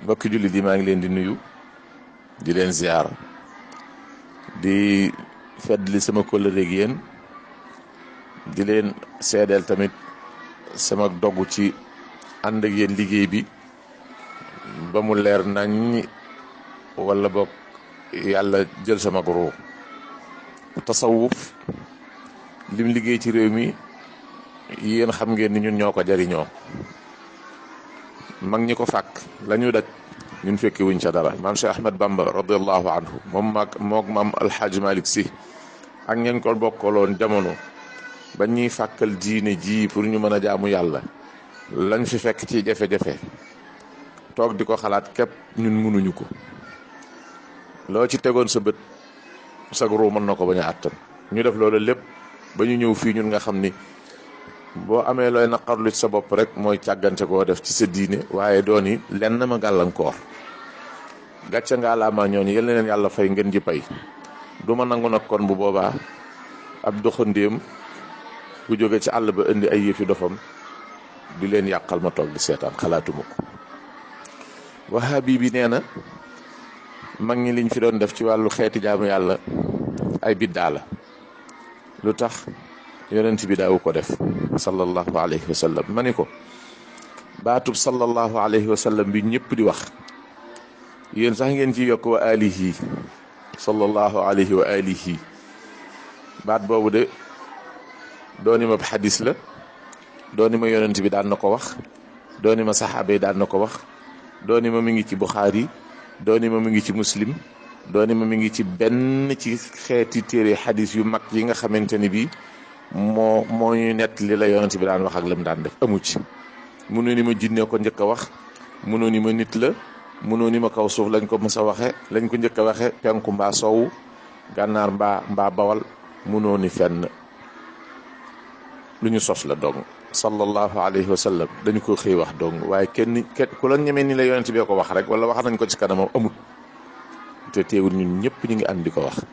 mbokki jullit yi maa ngi leen di nuyu di leen ziar di feddli sama kóllëre ak yéen di leen seedeel tamit sama dogu ci ànd ak yéen liggéey bi ba mu leer nañ wala boog yàlla jël sama ruu. tasawuf lim liggéey ci réew mi yéen xam ngeen ni ñun ñoo ko jariñoo mag ñi ko fàkk la ñu daj ñun fekki wuñ ca dara maam Cheikh Ahmad Bamba radiallahu anhu mook maam Alxaaji Malik Si ak ñeen ko bokkaloon jamono ba ñuy fàkkal diine ji pour ñu mën a jaamu yàlla lañ fi fekk ci jafe-jafe toog di ko xalaat képp ñun mënuñu ko. loo ci tegoon sa bët sag ruu mën na ko bañ a àttan ñu def loolu lépp ba ñu ñëw fii ñun nga xam ni boo amee looy naqarlu ci sa bopp rek mooy càggante koo def ci sa diine waaye dooni lenn ma gàllankoor. gàcce nga alaamaa ñooñu yal na leen yàlla fay ngeen ji pay du ma nangu nag kon bu boobaa ab doxandéem bu jóge ci àll ba indi ay yëfi dofam di leen yàqal ma toog di seetaan xalaatuma ko. wahabi bi nee na mag ñi liñ fi doon def ci wàllu xeeti jaamu yàlla ay biddaa la. lu tax yonent bi daawu ko def sallallahu alayhi wa sallam ma ni ko baatub sallallahu alayhi wa sallam bi ñëpp di wax yéen sax ngeen ci yokk wa alihi sallallahu alayhi wa alihi baat boobu de dooni ma xadis la dooni ma yonent bi daan na ko wax dooni ma saxaaba yi daan na ko wax dooni ma mi ngi ci Buxaari dooni ma mi ngi ci Muslim dooni ma mi ngi ci benn ci xeeti téere xadis yu mag yi nga xamante ni bii moo ñu nett li la yonent bi daan wax ak lam daan def amu ci. mënoo ni ma jinne ko njëkk a wax mënoo ni ma nit la mënoo ni ma kaw suuf lañ ko mës a waxe lañ ko njëkk a waxe penku mbaa sowu gànnaar mbaa bawal mënoo ni fenn lu ñu sos la dong sallallahu alayhi wa sallam dañu ko xëy wax dong waaye kenn ku la ñemee ni la yonent bee ko wax rek wala wax nañ ko ci kanamam amut. te teewul ñun ñëpp ñu ngi ànd di ko wax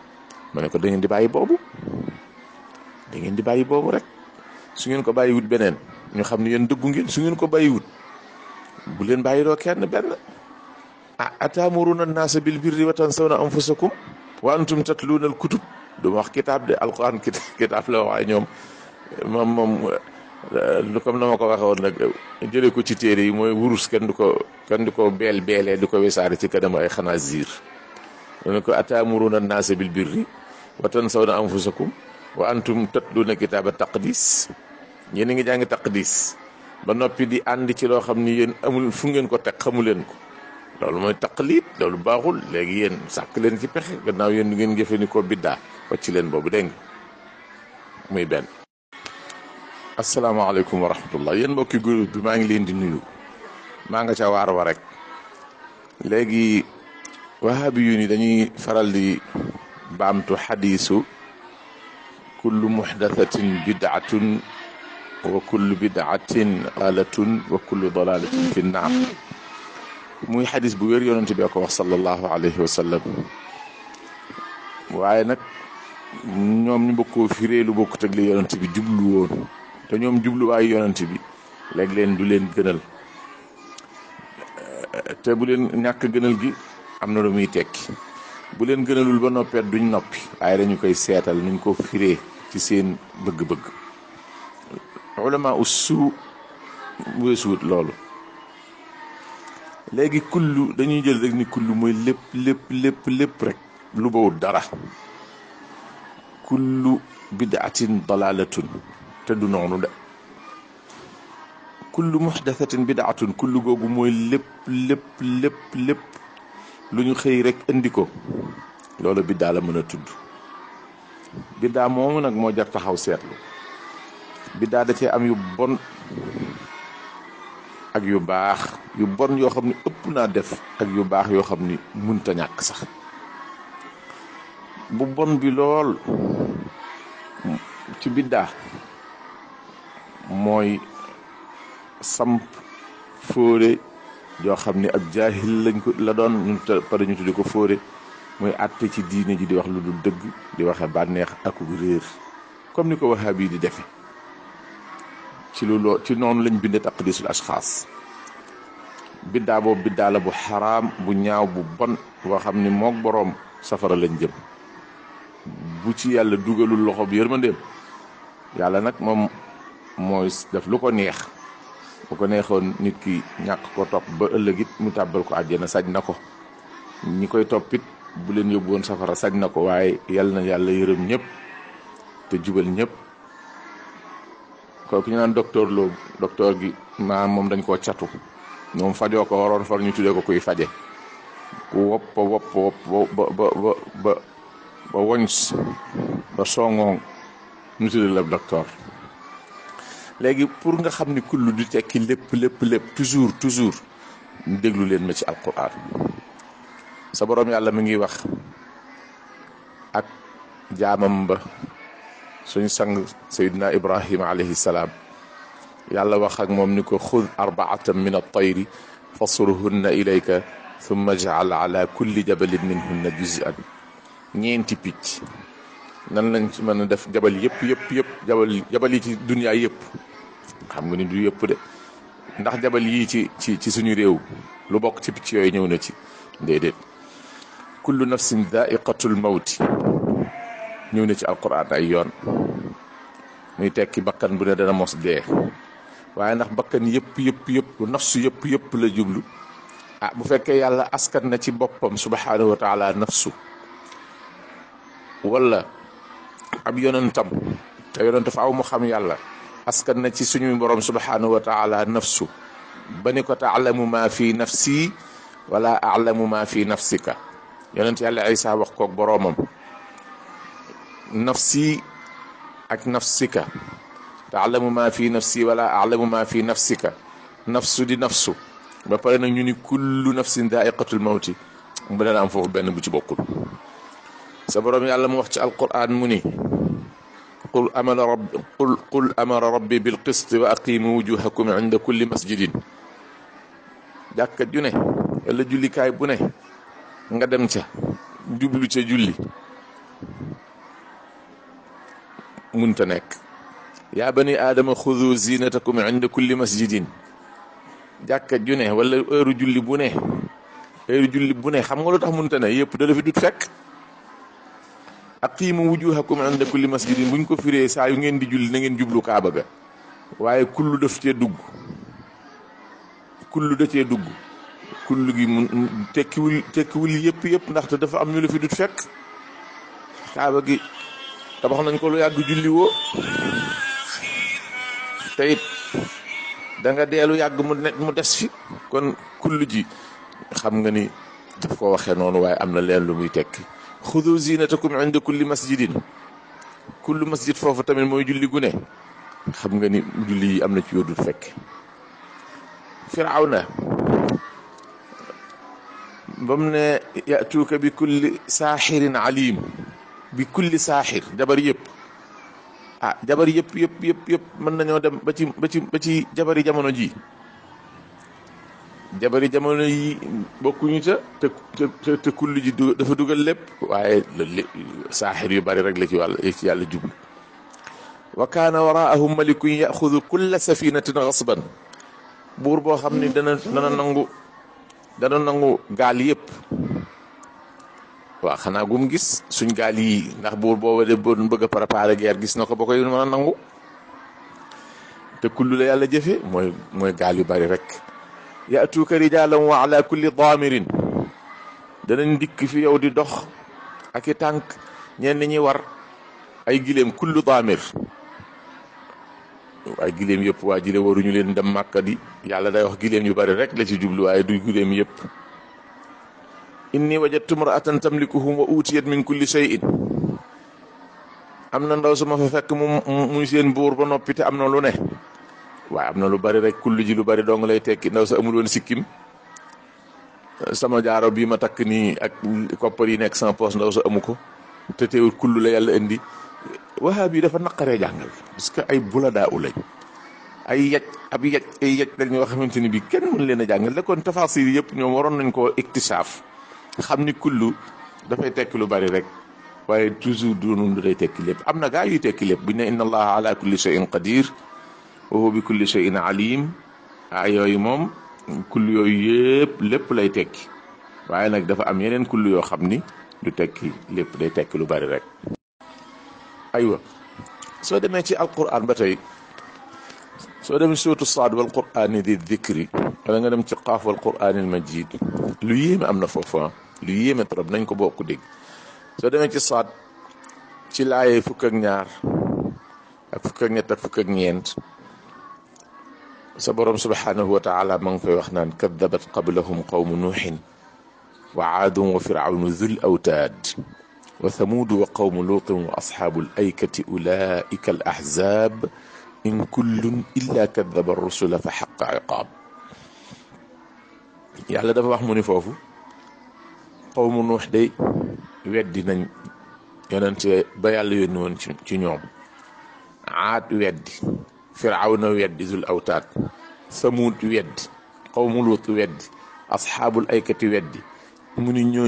ma ne ko da ngeen di bàyyi boobu rek su ngeen ko bàyyiwut beneen ñu xam ne yéen dëggu ngeen su ngeen ko bàyyiwut bu leen bàyyiloo kenn benn. atamuruna an-naasa bil birri wa tansawna anfusakum wa antum tatluuna al kutub du ma wax kitaab de alquran kitaab la waaye ñoom moom comme na ma ko waxee woon nag jëlee ko ci téere yi mooy wurus kenn du ko beelee di ko wesaare ci kanam ay xanaasiir ne ko atamuruna an-naasa bil birri wa tansawna anfusakum wa antum tatluuna kitaaba taqdis yéen a ngi jàng taqdis ba noppi di ànd ci loo xam ni yéen amul fu ngeen ko teg xamu leen ko loolu mooy taqlid loolu baaxul léegi yéen sàkk leen ci pexe gannaaw yéen du ngeen jëfandikoo biddaa wàcc leen boobu dégg nga muy benn. asalaamaaleykum wa rahmatullah yéen mbokki groupe bi maa ngi leen di nuyu maa nga ca waar wa rek léegi wahabi yu ni dañuy faral di baamtu xadiisu kullu muxdathatin bid'atun wa kullu bid'atin dalalatun wa kullu dalalatin fi nnaar muy xadis bu wér yonent bi ko wax sallallahu alayhi wa sallam waaye nag ñoom ñu bokkoo firee lu bokkut ak li yonent bi jublu woon te ñoom jubluwaayu yonent bi léegi leen du leen gënal te bu leen ñàkk gënal gi am na lu muy tekki bu leen gënalul ba noppeet duñ noppi waaye dañu koy seetal nuñ ko firee ci seen bëgg-bëgg. ulama ussu weesuwut loolu léegi kullu dañuy jël rek ni kullu mooy lépp rek lu bawut dara kullu bid'atin dalalatun te du noonu de kullu muhdathatin bid'atun kullu googu mooy lépp lu ñu xëy rek indi ko loolu biddaa la mën a tudd. biddaa moomu nag moo jar taxaw seetlu biddaa da cee am yu bon ak yu baax yu bon yoo xam ni ëpp naa def ak yu baax yoo xam ni munta ñàkk sax. bu bon bi lool ci biddaa mooy samp fóore yoo xam ni ak jaahil lañ ko la doon ñun pare ñu tuddi ko fóore mooy àtte ci diine ji di wax lu dul dëgg di waxe bànneex ak réer comme ni ko wahabi di defe ci noonu lañ bindee taqdisul ashxaas biddaa boobu biddaa la bu xaraam bu ñaaw bu bon boo xam ni mook boroom safara lañ jëm bu ci yàlla dugalul loxo bi yërmandeem. yàlla nag moom mooy def lu ko neex bu ko neexoon nit ki ñàkk ko topp ba ëllëg it mu tàbbal ko àjjana sañ na ko ñi koy toppit bu leen yóbbu woon safara sañ na ko waaye yal na yàlla yërëm ñëpp te jubal ñëpp. kooku ñu naan docteur Lo docteur gi maanaam moom dañ koo catu moom fajoo ko waroon far ñu tuddee ko kuy faje ku wopp ba woñs ba songoon ñu tuddee la docteur. léegi pour nga xam ni kullu du tekki lépp toujours ñu déglu leen ma ci alquran. sa borom yàlla mi ngi wax ak jaamam ba suñ sang sayyidina Ibrahima alayhi salaam yàlla wax ak moom ni ko xud arbaatan min at-tayri fasurhunna ilayka thumma ij'al ala kulli jabalin minhunna juz'an. ñeenti picc nan lañ ci mën a def jabal yëpp jabal yi ci dunya yëpp xam nga ni du yëpp de ndax jabal yii ci suñu réew lu bokk ci picc yooyu ñëw na ci déedéet. kullu nafsin dha'iqatul mawti ñëw na ci alquran ay yoon muy tekki bakkan bu ne dana mos dee waaye ndax bakkan yëpp nafsu yëpp la jublu. bu fekkee yàlla askan na ci boppam subhanahu wa taala nafsu wala ab yonentam te yonent faaw mu xam yàlla askan na ci suñu borom subhanahu wa taala nafsu ba ni ko taalamu ma fi nafsi wala alamu ma fi nafsika. yonent yàlla Isa wax koog boroomam nafsi ak nafsika taalamu ma fi nafsi wala alamu ma fi nafsika. nafsu di nafsu ba pare nag ñu ni kullu nafsin daa'iqatul mawti mu dana am foofu benn bu ci bokkul. sa boroom yàlla mu wax ci alquran mu ni qul amara rabbi bil qist wa aqimu wujuhakum inda kulli masjidin. jàkka ju ne wala jullikaay bu ne nga dem ca jublu ca julli munta nekk. yaa bani aadama xudu zinatakum inda kulli masjidin. jàkka ju ne wala heure julli bu ne xam nga lu tax munta ne yëpp da la fi dut fekk. aqimu wujuhakum inda kulli masjidin buñ ko firee saa yu ngeen di julli na ngeen jublu kaaba ga waaye kullu daf cee dugg kullu da cee dugg kullu gi mu tekkiwul yëpp ndaxte dafa am ñu la fi dut fekk. kaaba gi tabax nañ ko lu yàgg julli woo te it da nga deelu yàgg mu des fi kon kullu ji xam nga ni daf ko waxee noonu waaye am na leen lu muy tekki. xudu zinatakum inda kulli masjidin kullu masjid foofu tamit mooy julli gu ne xam nga ni julli yi am na ci yoo dut fekk. Firawna ba mu ne yatuuka bi kulli saaxirin alim bi kulli saaxir jabar yëpp jabar yëpp mën nañoo dem ba ci jabari jamono ji. jabari jamono yi bokkuñu te kulli ji dafa dugal lépp waaye saaxir yu bari rek la ci yàlla jublu. wa kaana waraahum malikun yaxudu kulla safinatin gasban. buur boo xam ni dana nangu gaal yëpp. waaw xanaa gum gis suñ gaal yi ndax buur booba de doon bëgg a préparer guerre gis na ko ba koy mën a nangu te kullu la yàlla jëfe mooy gaal yu bari rek. yatuuka rijaalan wa ala kulli daamirin danañ dikk fi yow di dox ak i tànk ñenn ñi war ay gileem kullu daamir ay gileem yëpp waa jile waruñu leen dem Màkka di yàlla day wax gileem yu bari rek la ci jublu waaye du gileem yëpp. inni wajadtu imra'atan tamlikuhum wa utiyat min kulli shay'in. am na ndaw su ma fa fekk muy seen buur ba noppi te am na lu ne waaye am na lu bari rek kullu ji lu bari dong lay tekki. ndaw sa amul woon sikkim sama jaaro bii ma takk nii ak koppar yi nekk sama poos ndaw sa amu ko te teewul kullu la yàlla indi. wahaab yi dafa naqaree jàngal parce que ay buladaa u lañ ay yaj lañ yoo xamante ni bi kenn mën leen a jàngal da kon tafaasir yëpp ñoom waroon nañ koo iktisaaf xam ni kullu dafay tekki lu bari rek waaye toujours doonul du day tekki lépp. am na gaa yuy tekki lépp bu ñu ne inna allaha ala kulli shay'in qadir wa huwa bi kulli shay'in alim yooyu moom kullu yooyu yëpp lépp lay tekki waaye nag dafa am yeneen kullu yoo xam ni du tekki lépp, day tekki lu bari rek. aywa soo demee ci alquran ba tey soo demee suuratu Saad wal qur'aani di dikri wala nga dem ci qaaf wal qur'aanil majiid lu yéeme am na foofu lu yéeme trop nañ ko bokk dégg. soo demee ci Saad ci laaye fukk ak ñaar ak fukk ak ñett ak fukk ak ñeent sa borom subhaanahu wa taala ma ngi fay wax naan kaddabat qablahum qawmu nuuhin wa aadun wa firawnu dhul awtaad wa thamuudu wa qawmu luutin wa asxaabu al aykati ulaika al ahzaab in kullun illa kaddaba rusula fa xaqa iqaab. yàlla dafa wax mu ni foofu qawmu nuux day weddi nañ yonent ba yàlla yónni woon ci ñoom. aad weddi, firawna weddi zul awtaad, samuud weddi, qawmu luut weddi, asxaabul aykati weddi. mu ni ñoo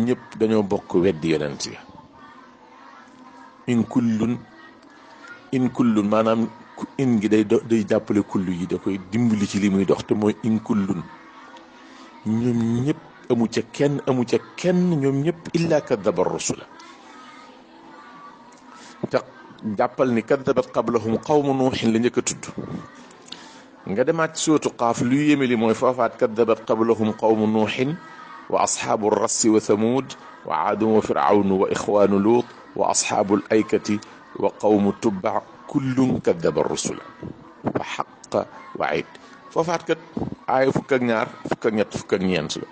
ñëpp dañoo bokk weddi yonent ya. in kullun maanaam in gi day jàppale kullu yi, da koy dimbali ci li muy dox te mooy in kullun ñoom ñëpp amu ca kenn ñoom ñëpp illa kadaba rusula. te jàppal ni kadabat qablahum qawmu nuuxin la njëkk a tudd. nga demaat ci sootu qaaf lu yéeme li mooy foofaat kadabat qablahum qawmu nuuxin wa asxaabu rassi wa thamuud wa aadun wa firawnu wa ixwaanu luut wa asxaabul aykati wa qawmu tubba kullun kadaba rusula fa xaqa waid. foofaat kat aaya fukk ak ñaar fukk ak ñett fukk ak ñeent la.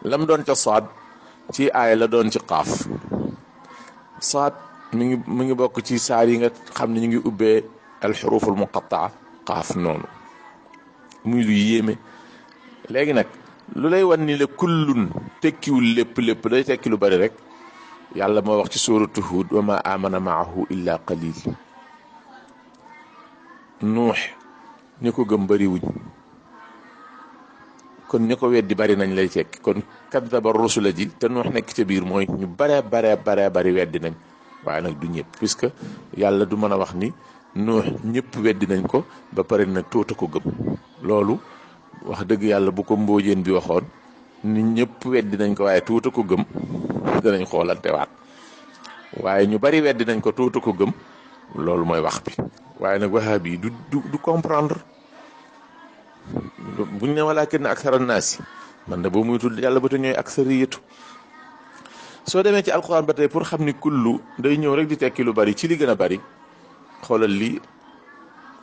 lam doon ca Saad ci aaya la doon ci qaaf. Saad mi ngi bokk ci saar yi nga xam ne ñu ngi ubbee alxuruful muqattaa, qaaf noonu muy lu yéeme. léegi nag lu lay wan ni la kullun tekkiwul lépp day tekki lu bari rek. yàlla moo wax ci suuratu Huud wa ma amana maahu illa qalil. nuux ñi ko gëm bari wuñ, kon ñi ko weddi bari nañ lay tekki. kon kadaba rusula ji te nuux nekk ca biir mooy ñu bari weddi nañ, waaye nag du ñëpp, puisque yàlla du mën a wax ni nuux ñëpp weddi nañ ko ba pare nag tuuta ko gëm. loolu wax dëgg yàlla bu ko mbóojeen bi waxoon ni ñëpp weddi nañ ko waaye tuuta ko gëm, danañ xoolante waat. waaye ñu bari weddi nañ ko tuuta ko gëm, loolu mooy wax bi. waaye nag wahabi yi du comprendre. buñ ne walaakinna aksara naasi, man de boo muy tudd yàlla ba te ñooy aksariyatu. soo demee ci alquran ba tey pour xam ni kullu day ñëw rek di tekki lu bari ci li gën a bari. xoolal lii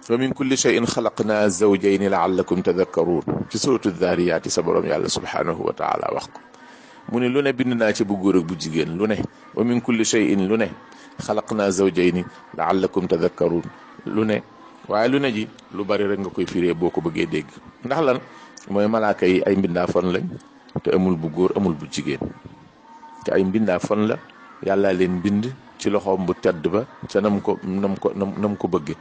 wa min kulli shay'in xalaqnaa zawjayni la'allakum tadakkaruun ci suuratu zaariyaati sa borom yàlla subhaanahu wa taala wax ko. mu ne lu ne bind naa ci bu góor ak bu jigéen lu ne. wa min kulli shay'in lu ne xalaqnaa zawjayni la'allakum tadakkaruun lu ne. waaye lu ne ji lu bari rek nga koy firee boo ko bëggee dégg. ndax lan mooy malaaka yi ay mbindaafon lañ te amul bu góor amul bu jigéen. te ay mbindaafon la yàlla leen bind ci loxoom bu tedd ba ca nam ko bëgge.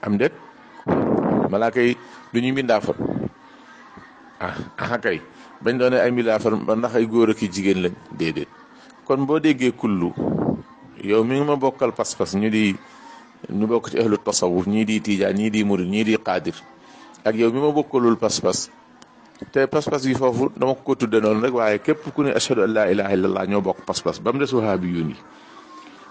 am déet malaaka yi du ñuy mbindaafon kay bañ doone ay mbindaafon ba ndax ay góor ak i jigéen lañ déedéet. kon boo déggee kullu yow mi ngi ma bokkal pas-pas ñu bokk ci ahlu tasawuf ñii di tiijaan ñii di murid ñii di qaadir ak yow mi ma bokkalul pas-pas te pas-pas yi foofu dama ko tudde noonu rek waaye képp ku ne ashhadu an laa ilaha illallah ñoo bokk pas-pas ba mu des wahabiyuun yi.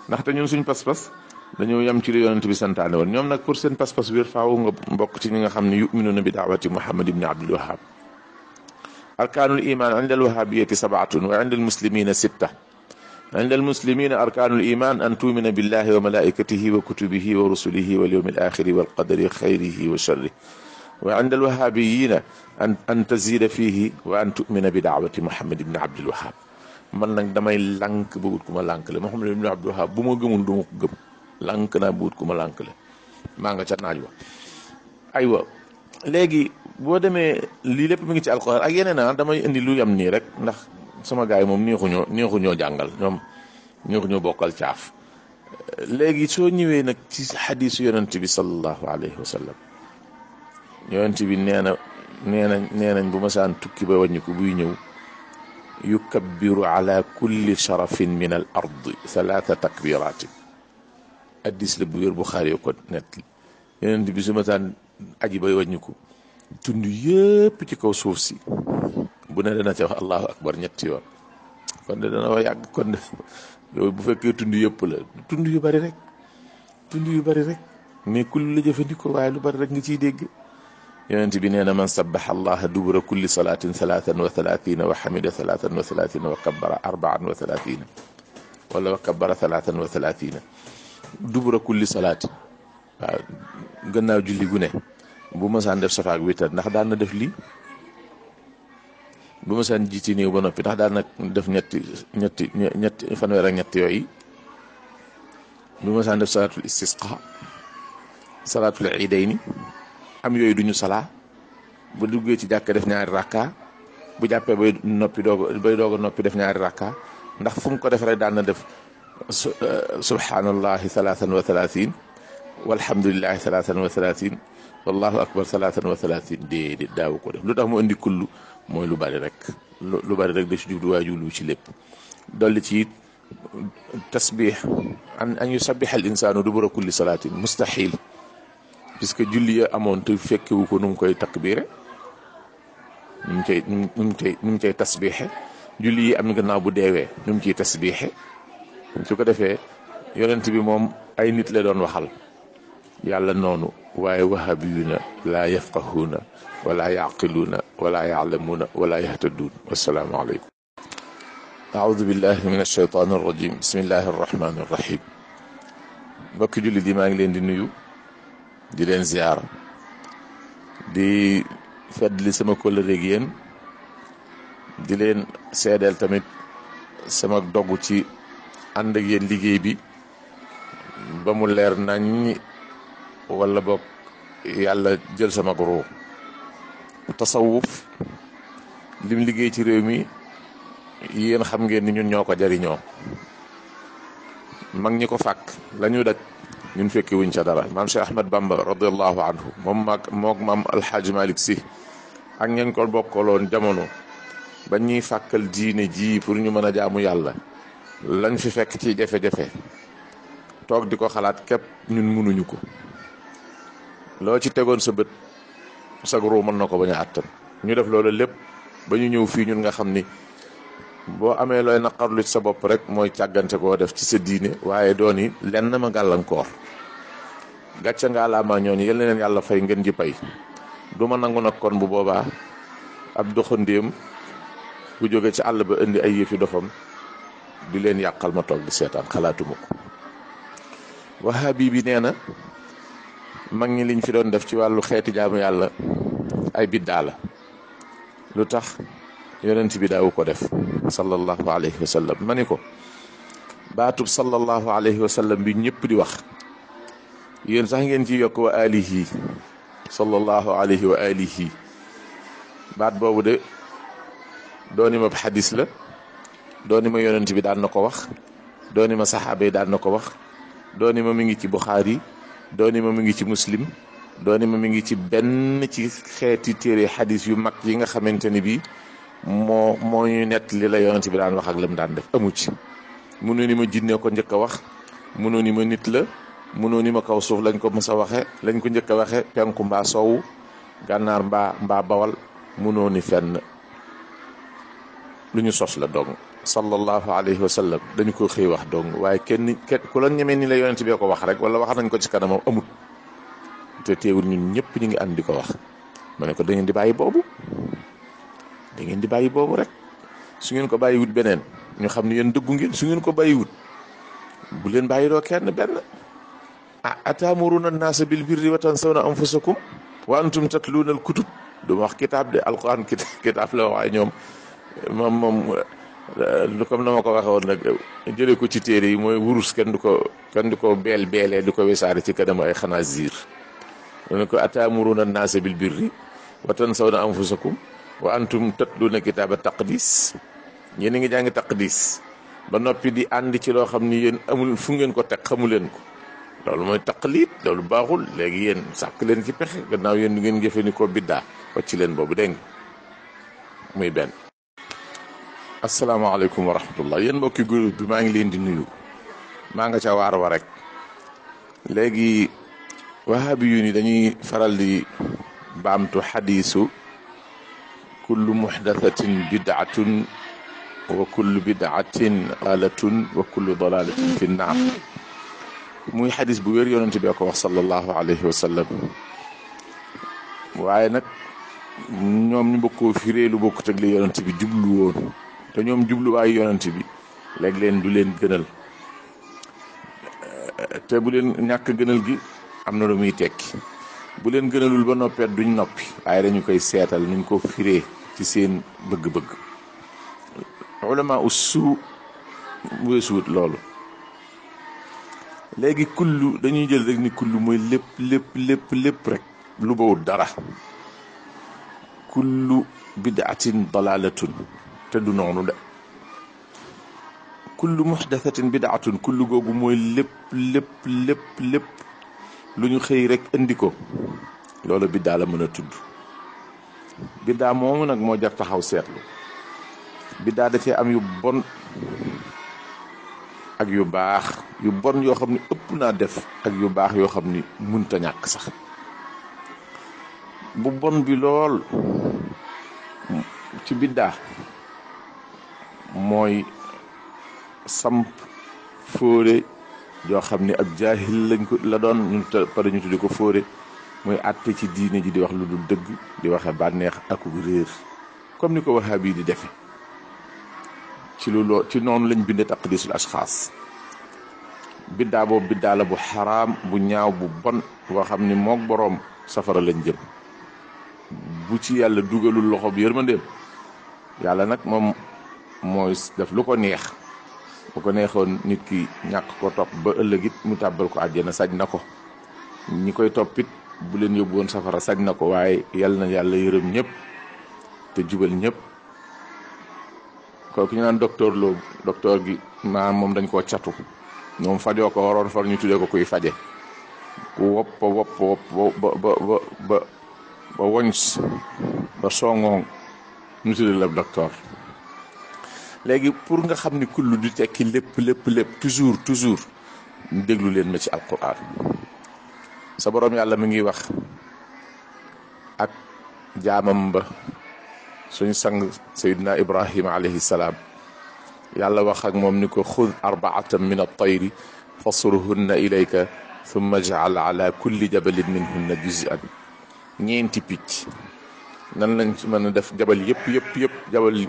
ndaxte ñun suñ pas-pas dañoo yem ci li yonent bi santaane woon. ñoom nag pour seen pas-pas wér faaw nga mbokk ci ñi nga xam ne yuminuuna bi daawati Muhammad ibni Abdul Wahab. arkaanul iman inda al wahabiyati sabaatun wa inda al muslimina sitta. inda al muslimina arkaanul iman an tuumina billahi wa malaikatihi wa kutubihi wa rusulihi wal yawmil axiri wal qadari xayrihi wa sharrihi. wa inda al wahabiyina an tazida fihi wa an tumina bi daawati Muhammad ibni Abdul Wahab. man nag damay lànk ba wut ku ma lànk le Muhammad ibni Abdul Wahab bu ma gëmul du ma ko gëm. lànk naa ba wut ku ma lànk le maa nga ca naaj wa. aywa léegi boo demee lii lépp mi ngi ci alxuraan ak yeneen damay indi lu yam nii rek ndax sama gars yi moom neexuñoo jàngal ñoom neexuñoo bokkal caaf. léegi soo ñëwee nag ci xadiisu yonent bi sallallahu alayhi wa sallam yonent bi nee nañ bu masaan tukki ba wàññi ko buy ñëw yukabbiru ala kulli sharafin min al ardi salaata takbiratin. addis la bu wér Buxaari ko nett yonent bi su masaan aji bay wàññiku tund yëpp ci kaw suuf si bu ne dana ca wax allahu akbar ñetti yoon kon de dana wa yàgg kon de yow bu fekkee tund yëpp la tund yu bari rek mais kulli la jëfandikoo waaye lu bari rek nga ciy dégg yonent bi nee na man sabbaha allaha dubura kulli salatin 33 wa hamida 33 wa kabbara 34 wala wa kabbara 33 dubura kulli salatin waaw gannaaw julli gu ne bu masaan def safaak witar ndax daan na def lii bu masaan jiiti néew ba noppi ndax daan na def ñetti fanweer ak ñett yooyu bu masaan def salaatul istisqa salaatul iidayni am yooyu duñu salaa bu duggee ci jàkka def ñaari rakka bu jàppee bay doog a noppi def ñaari rakka ndax fu mu ko def rek daan na def subhanallahi 33 walhamdulillahi 33 wallahu akbar 33 déedéet daawu ko def lu tax mu indi kullu mooy lu bari rek da ci jublu waa jublu ci lépp dolli ci tasbih an yusabbiha al insanu dubura kulli salatin mustahil puisque julli ya amoon te fekkewu ko nu mu koy takbire nu mu cay tasbixe julli yi am gannaaw bu deewee nu mu ciy tasbixe su ko defee yonent bi moom ay nit la doon waxal yàlla noonu waaye wahabiyuna laa yafqahuuna wala yaqiluuna wala yaalamuuna wala yahtaduun wassalaamu aleykum aoudu billahi min alsheytaan arrajim bismillahi arrahmani arrahim mbokki julli di maa ngi leen di nuyu di leen ziyaara di feddli sama kóllëre ak yéen di leen seedeel tamit sama dogu ci ànd ak yéen liggéey bi ba mu leer nañ wala boog yàlla jël sama ruu tasawuf lim liggéey ci réew mi yéen xam ngeen ni ñun ñoo ko jariñoo mag ñi ko fàkk lañu daj ñun fekki wuñ ca dara maam Cheikh Ahmad Bamba radiallahu anhu mook maam alxaaji Malick Sy ak ngeen ko bokkaloon jamono ba ñuy fàkkal diine ji pour ñu mën a jaamu yàlla lañ fi fekk ci jafe-jafe toog di ko xalaat képp ñun mënuñu ko loo ci tegoon sa bët sag ruu mën na ko bañ a àttan ñu def loolu lépp ba ñu ñëw fii ñun nga xam ni boo amee looy naqarlu ci sa bopp rek mooy càggante koo def ci sa diine waaye dooni lenn ma gàllankoor gàcce nga laamaa ñooñu yal na leen yàlla fay ngeen ji pay du ma nangu nag kon bu boobaa ab doxandéem bu jóge ci àll ba indi ay yëfi dofam di leen yàqal ma toog di seetaan xalaatuma ko wahabi bi nee na mag ñi liñ fi doon def ci wàllu xeeti jaamu yàlla ay biddaa la lu tax yonent bi daawu ko def sallallahu alayhi wa sallam ma ni ko baatub sallallahu alayhi wa sallam bi ñëpp di wax yéen sax ngeen ci yokk wa alihi sallallahu alayhi wa alihi baat boobu de dooni ma xadis la dooni ma yonent bi daan na ko wax dooni ma saxaaba yi daan na ko wax dooni ma mi ngi ci Buxaari dooni ma mi ngi ci Muslim dooni ma mi ngi ci benn ci xeeti téere xadis yu mag yi nga xamante ni bii moo ñu nett li la yonent bi daan wax ak lam daan def amu ci mënoo ni ma jinne ko njëkk a wax mënoo ni ma nit la mënoo ni ma kaw suuf lañ ko mës a waxe lañ ko njëkk a waxe penku mbaa soowu gànnaar mbaa bawal mënoo ni fenn lu ñu sos la dong sallallahu alayhi wa sallam dañu ko xëy wax dong waaye kenn ku la ñemee ni la yonent bee ko wax rek wala wax nañ ko ci kanamam amut te teewul ñun ñëpp ñu ngi ànd di ko wax ma ne ko da ngeen di bàyyi boobu rek su ngeen ko bàyyiwut beneen ñu xam ne yéen dëggu ngeen su ngeen ko bàyyiwut bu leen bàyyiloo kenn benn atamuruna an-naasa bil birri wa tansawna anfusakum wa antum tatluuna al kutub du ma wax kitaab de alquran kitaab la waaye ñoom moom comme na ma ko waxee woon nag jëlee ko ci téere yi mooy wurus kenn du ko beelee di ko wesaare ci kanam ay xanaasiir ne ko atamuruna an-naasa bil birri wa tansawna anfusakum wa antum tatluuna kitaaba taqdis yéen a ngi jàngi taqdis ba noppi di ànd ci loo xam ni yéen amul fu ngeen ko teg xamu leen ko loolu mooy taqlid loolu baaxul léegi yéen sàkk leen ci pexe gannaaw yéen du ngeen jëfandikoo biddaa wacc leen boobu dégg nga muy benn. asalaamaaleykum wa rahmatullah yéen mbokki groupe bi maa ngi leen di nuyu maa nga ca waar wa rek léegi wahabi yu ni dañuy faral di baamtu xadiisu kullu muxdathatin bid'atun wa kullu bid'atin dalalatun wa kullu dalalatin fi nnaar muy xadis bu wér yonent bi ko wax sallallahu alayhi wa sallam waaye nag ñoom ñu bokkoo firee lu bokkut ak li yonent bi jublu woon te ñoom jubluwaayu yonent bi léeg leen du leen gënal te bu leen ñàkk gënal gi am na lu muy tekki bu leen gënalul ba noppeet duñ noppi waaye dañu koy seetal nuñ ko firee ci seen bëgg-bëgg ulama ussu weesuwut loolu léegi kullu dañuy jël rek ni kullu mooy lépp rek lu bawut dara kullu bid'atin dalalatun te du noonu de kullu muxdathatin bid'atun kullu googu mooy lépp lu ñu xëy rek indi ko loolu biddaa la mën a tudd biddaa moomu nag moo jar taxaw seetlu biddaa dafee am yu bon ak yu baax yu bon yoo xam ni ëpp naa def ak yu baax yoo xam ni munta ñàkk sax bu bon bi lool ci biddaa mooy samp fóore yoo xam ni ab jaahil lañ ko la doon ñu pare ñu tuddi ko fóore mooy àtte ci diine ji di wax lu dul dëgg di waxe bànneex ak réer comme ni ko wahabi di defe ci ci noonu lañ bindee taqdisul ashxaas biddaa boobu biddaa la bu xaraam bu ñaaw bu bon boo xam ni mook boroom safara lañ jëm bu ci yàlla dugalul loxo bi yërmandeem yàlla nag moom mooy def lu ko neex bu ko neexoon nit ki ñàkk ko topp ba ëllëg it mu tàbbal ko àjjana sañ na ko ñi koy toppit bu leen yóbbu woon safara sañ na ko waaye yal na yàlla yërëm ñëpp te jubal ñëpp kooku ñu naan docteur gi maam moom dañ koo catu ñoom fajoo ko waroon far ñu tuddee ko kuy faje ku wopp ba woñs ba songoon ñu tuddee la docteur léegi pour nga xam ni kullu du tekki lépp toujours déglu leen ma ci alquran sa borom yàlla mi ngi wax ak jaamam ba suñu sang sayyidina ibrahima alayhi salaam yàlla wax ak moom ni ko xud arbaatan min at-tayri fasurhunna ilayka thumma ij'al ala kulli jabalin minhunna juz'an ñeenti picc nan lañ ci mën a def jabal yëpp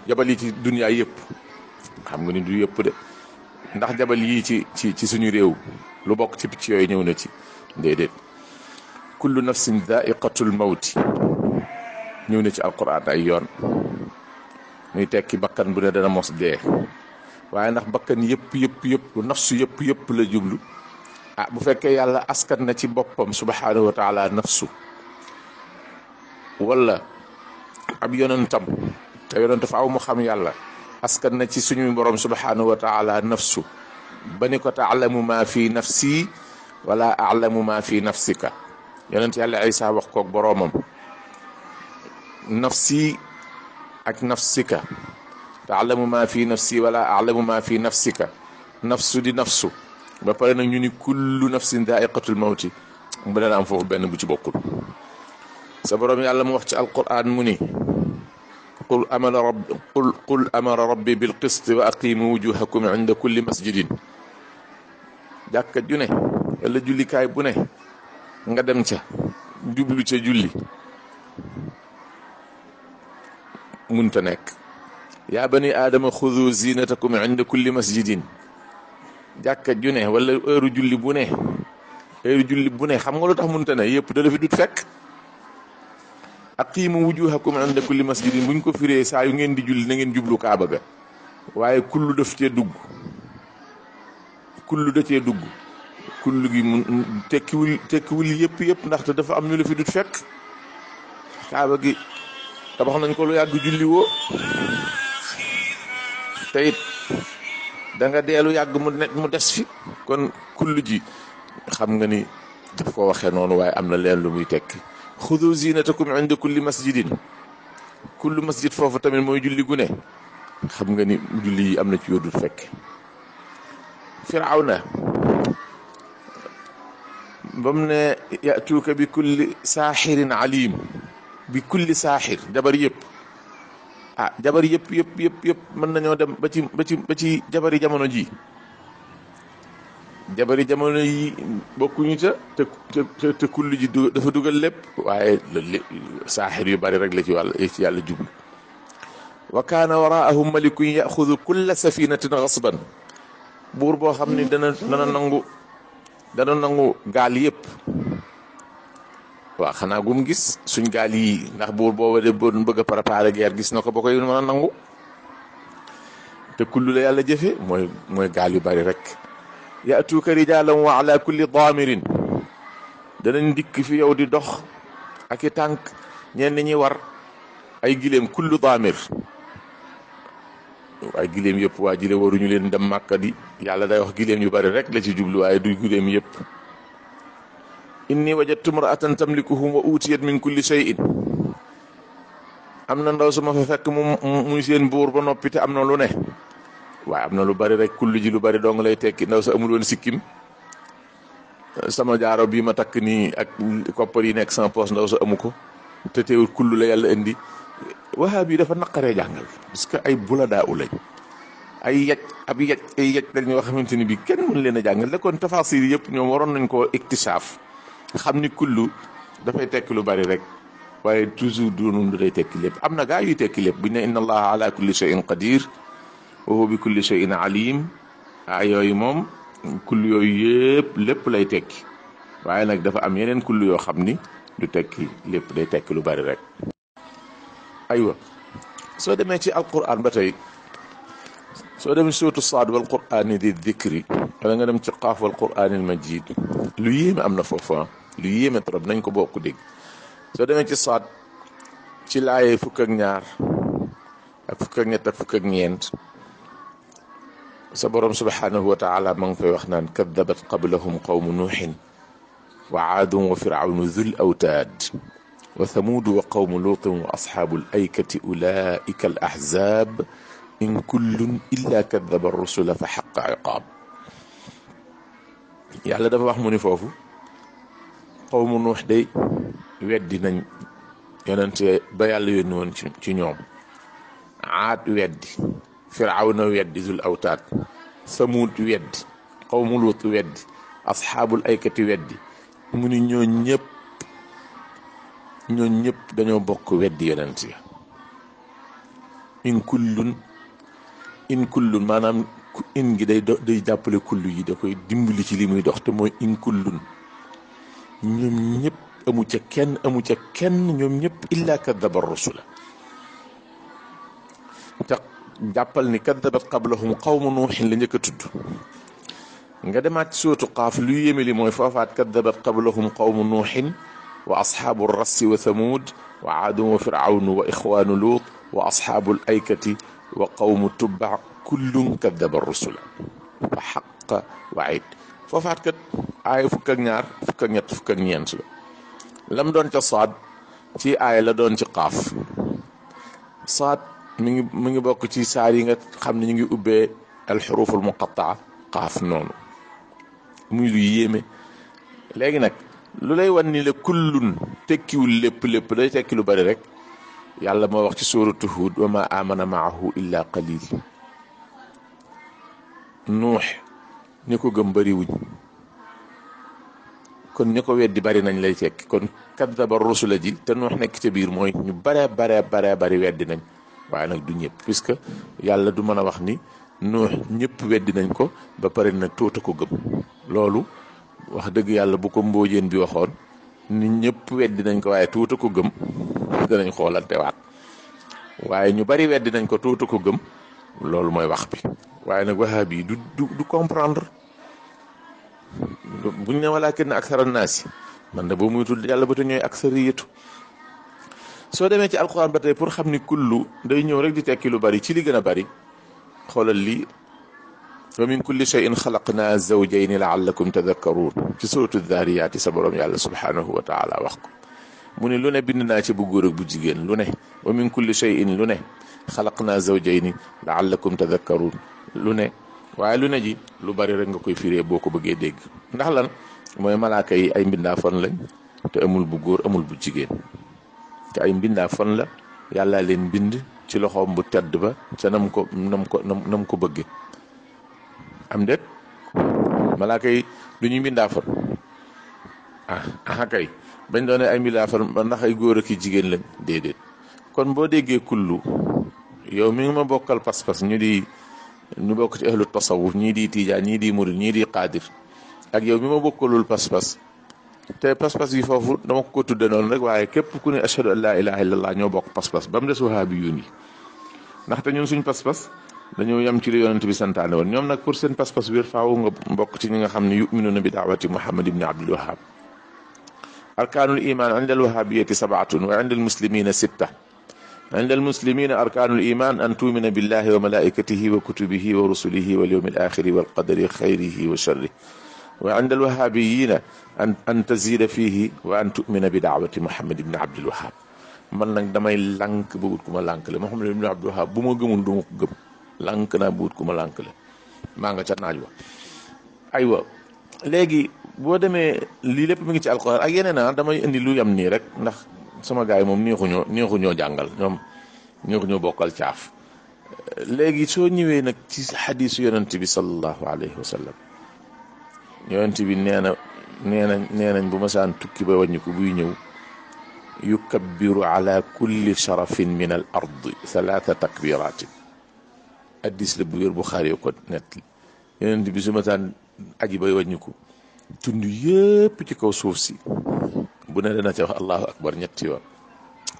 jabal yi ci dunya yëpp xam nga ni du yëpp de ndax jabal yii ci suñu réew lu bokk ci picc yooyu ñëw na ci déedéet kullu nafsin dha'iqatul mawti ñëw na ci alquran ay yoon muy tekki bakkan bu ne dana mos dee waaye ndax bakkan yëpp nafsu yëpp la jublu bu fekkee yàlla askan na ci boppam subhanahu wa taala nafsu wala ab yonentam te yonent faaw mu xam yàlla askan na ci suñu borom subhanahu wa taala nafsu ba ni ko taalamu ma fi nafsi wala alamu ma fi nafsika yonent yàlla Isa wax koog boroomam nafsi ak nafsika taalamu ma fi nafsi wala alamu ma fi nafsika nafsu di nafsu ba pare nag ñu ni kullu nafsin daa'iqatul mawti mu dana am foofu benn bu ci bokkul sa borom yàlla mu wax ci alquran mu ni qul amara rabbi bil qist wa aqimu wujuhakum inda kulli masjidin jàkka ju ne wala jullikaay bu ne nga dem ca jublu ca julli munta nekk yaa bani aadama xudu zinatakum inda kulli masjidin jàkka ju ne wala heure julli bu ne xam nga lu tax munta ne yëpp da la fi dut fekk aqimu wujuhakum inda kulli masjidin buñ ko firee saa yu ngeen di julli na ngeen jublu kaaba ga waaye kullu daf cee dugg kullu da cee dugg kullu gi mu tekkiwul yëpp ndaxte dafa am ñu la fi dut fekk kaaba gi tabax nañ ko lu yàgg julli woo te it da nga deelu yàgg mu des fi kon kullu ji xam nga ni daf ko waxee noonu waaye am na leen lu muy tekki xudu zinatakum inda kulli masjidin kullu masjid foofu tamit mooy julli gu ne xam nga ni julli yi am na ci yóodul fekk Firawna ba mu ne yatuuka bi kulli saaxirin alim bi kulli saaxir jabar yëpp jabar yëpp mën nañoo dem ba ci jabari jamono ji jabari jamono yi bokkuñu ca te kullu ji dafa dugal lépp waaye saaxir yu bari rek la ci yàlla jublu wa kaana waraahum malikun yaxudu kulla safinatin gasban buur boo xam ni dana nangu gaal yëpp waaw xanaa gum gis suñ gaal yi ndax buur booba de doon bëgg a préparer guerre gis na ko ba koy mën a nangu te kullu la yàlla jëfe mooy gaal yu bari rek yatuuka rijalan wa ala kulli daamirin danañ dikk fi yow di dox ak i tànk ñenn ñi war ay gileem kullu daamir ay gileem yëpp waa jile waruñu leen dem Màkka di yàlla day wax gileem yu bari rek la ci jublu waaye du gileem yëpp inni wajadtu imra'atan tamlikuhum wa utiyat min kulli shay'in am na ndaw su ma fa fekk muy seen buur ba noppi te am na lu ne waaye am na lu bari rek kullu ji lu bari dong lay tekki ndaw sa amul woon sikkim sama jaaro bii ma takk nii ak koppar yi nekk sama poche ndaw sa amu ko te teewul kullu la yàlla indi wahaab yi dafa naqaree jàngal parce que ay buladaa u lañ ay yaj lañ yoo xamante ni bi kenn mën leen a jàngal la kon tafaasir yëpp ñoom waroon nañ koo iktisaaf xam ni kullu dafay tekki lu bari rek waaye toujours doonul day tekki lépp am na gaa yuy tekki lépp buñ ne inna allaha ala kulli shay'in qadir wa huwa bi kulli shay'in alim yooyu moom kullu yooyu yëpp lépp lay tekki waaye nag dafa am yeneen kullu yoo xam ni du tekki lépp day tekki lu bari rek aywa soo demee ci alquran ba tey soo demee suuratu Saad wal qur'aani di dikri wala nga dem ci qaaf wal qur'aanil majiid lu yéeme am na foofu lu yéeme trop nañ ko bokk dégg soo demee ci Saad ci laaye fukk ak ñaar ak fukk ak ñett ak fukk ak ñeent sa borom subhaanahu wa taala ma ngi fay wax naan kaddabat qablahum qawmu nuuhin wa aadun wa firawnu dhul awtaad wa thamuudu wa qawmu luutin wa asxaabu al aykati ulaika al ahzaab in kullun illa kaddaba rusula fa xaqa iqaab yàlla dafa wax mu ni foofu qawmu nuux day weddi nañ yonente ba yàlla yónni woon ci ñoom aad weddi firawna weddi zul awtaat samuud weddi qawmu luut weddi asxaabul aykati weddi mu ni ñoo ñëpp dañoo bokk weddi yonent ya in kullun maanaam in gi day jàppale kullu yi da koy dimbali ci li muy dox te mooy in kullun ñoom ñëpp amu ca kenn ñoom ñëpp illa kadaba rusula te jàppal ni kadabat qablahum qawmu nuuxin la njëkk a tudd nga demaat ci sootu qaaf lu yéeme li mooy foofaat kadabat qablahum qawmu nuuxin wa asxaabu rassi wa thamuud wa aadun wa firawnu wa ixwaanu luut wa asxaabul aykati wa qawmu tubba kullun kadaba rusula fa xaqa waid foofaat kat aaya fukk ak ñaar fukk ak ñett fukk ak ñeent la lam doon ca Saad ci aaya la doon ci qaaf Saad mi ngi bokk ci saar yi nga xam ne ñu ngi ubbee alxuruf almuqataa qaaf noonu muy lu yéeme léegi nag lu lay wan ni la kullun tekkiwul lépp day tekki lu bari rek yàlla moo wax ci suuratu Huud wa ma amana maahu illa qalil nuux ñi ko gëm bari wuñ kon ñi ko weddi bari nañ lay tekki kon kadaba rusula ji te nuux nekk ca biir mooy ñu bari weddi nañ waaye nag du ñëpp puisque yàlla du mën a wax ni nuux ñëpp weddi nañ ko ba pare nag tuuta ko gëm loolu wax dëgg yàlla bu ko mbóojeen bi waxoon ni ñëpp weddi nañ ko waaye tuuta ko gëm danañ xoolante waat waaye ñu bari weddi nañ ko tuuta ko gëm loolu mooy wax bi waaye nag wahabi yi du comprendre buñ ne walaakinna aksara naasi man de boo muy tudd yàlla ba te ñooy aksariyatu soo demee ci alquran ba tey pour xam ni kullu day ñëw rek di tekki lu bari ci li gën a bari xoolal lii wa min kulli shay'in xalaqnaa zawjayni la'allakum tadakkaruun ci suuratu zaariyaati sa borom yàlla subhaanahu wa taala wax ko mu ne lu ne bind naa ci bu góor ak bu jigéen lu ne wa min kulli shay'in lu ne xalaqnaa zawjayni la'allakum tadakkaruun lu ne waaye lu ne ji lu bari rek nga koy firee boo ko bëggee dégg ndax lan mooy malaaka yi ay mbindaafon lañ te amul bu góor amul bu jigéen te ay mbindaafon la yàlla leen bind ci loxoom bu tedd ba ca nam ko bëgge am déet malaaka yi du ñuy mbindaafon kay bañ doone ay mbindaafon ba ndax ay góor ak i jigéen lañ déedéet kon boo déggee kullu yow mi ngi ma bokkal pas-pas ñu bokk ci ahlu tasawuf ñii di tiijaan ñii di murid ñii di qaadir ak yow mi ma bokkalul pas-pas te pas-pas yi foofu dama ko tudde noonu rek waaye képp ku ne ashhadu an laa ilaha illallah ñoo bokk pas-pas ba mu des wahabiyuun yi ndaxte ñun suñ pas-pas dañoo yem ci li yonent bi santaane woon ñoom nag pour seen pas-pas wér faaw nga bokk ci ñi nga xam ne yuminuuna bi daawati muhammad ibni abdul wahab arkaanul iman inda al wahabiyati sabaatun wa inda al muslimina sitta عند المسلمين أركان الإيمان أن تؤمن بالله وملائكته وكتبه ورسله واليوم الآخر والقدر خيره وشره وعند الوهابيين أن تزيد فيه وأن تؤمن بدعوة محمد بن عبد الوهاب man nag damay lànk ba wut ku ma lànkale Muhammad ibn Abdul Wahab bu ma gëmul du ma ko gëm lànk naa ba wut ku ma lànkale maa nga ca naaj wa aywa léegi boo demee lii lépp mi ngi ci alxuraan ak yeneen damay indi lu yam nii rek ndax sama gars yi moom neexuñoo jàngal ñoom neexuñoo bokkal caaf léegi soo ñëwee nag ci xadiisu yonent bi sallallahu alayhi wa sallam yonent bi nee nañ bu masaan tukki ba wàññi ko buy ñëw yukabbiru ala kulli sharafin min al ardi thalatha takbiratin addis la bu wér Buxaari ko nett yonent bi su masaan aji bay wàññi ko tund yëpp ci kaw suuf si bu ne dana ca wax allahu akbar ñetti yoon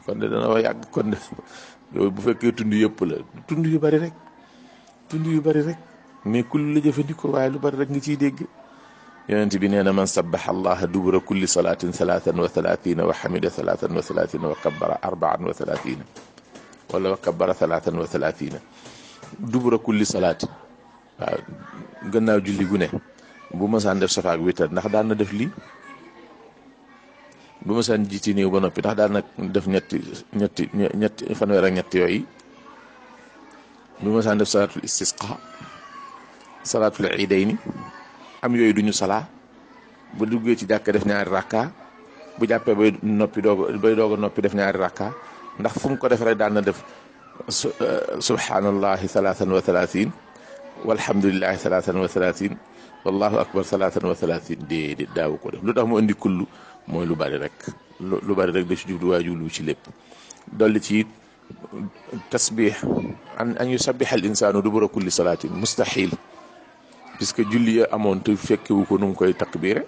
kon de dana wa yàgg kon de yow bu fekkee tund yëpp la tund yu bari rek mais kulli la jëfandikoo waaye lu bari rek nga ciy dégg yonent bi nee na man sabbaha allaha dubura kulli salatin 33 wa hamida 33 wa kabbara 34 wala wa kabbara 33 dubura kulli salatin waaw gannaaw julli gu ne bu masaan def safa ak witar ndax daan na def lii bu ma saan jiiti néew ba noppi ndax daal nag def ñetti fanweer ak ñett yooyu bu ma saan def salaatul istisqa salaatul iidayni am yooyu duñu salaa bu duggee ci jàkka def ñaari rakka bu jàppee bay doog a noppi def ñaari rakka ndax fu mu ko def rek daan na def subhanallahi 33 walhamdulillahi 33 wallahu akbar 33 déedéet daawu ko def lu tax mu indi kullu mooy lu bari rek da ci jublu waaye jublu ci lépp dolli ci tasbih an yusabbiha al insanu dubura kulli salatin mustahil puisque julli ya amoon te fekkewu ko nu mu koy takbire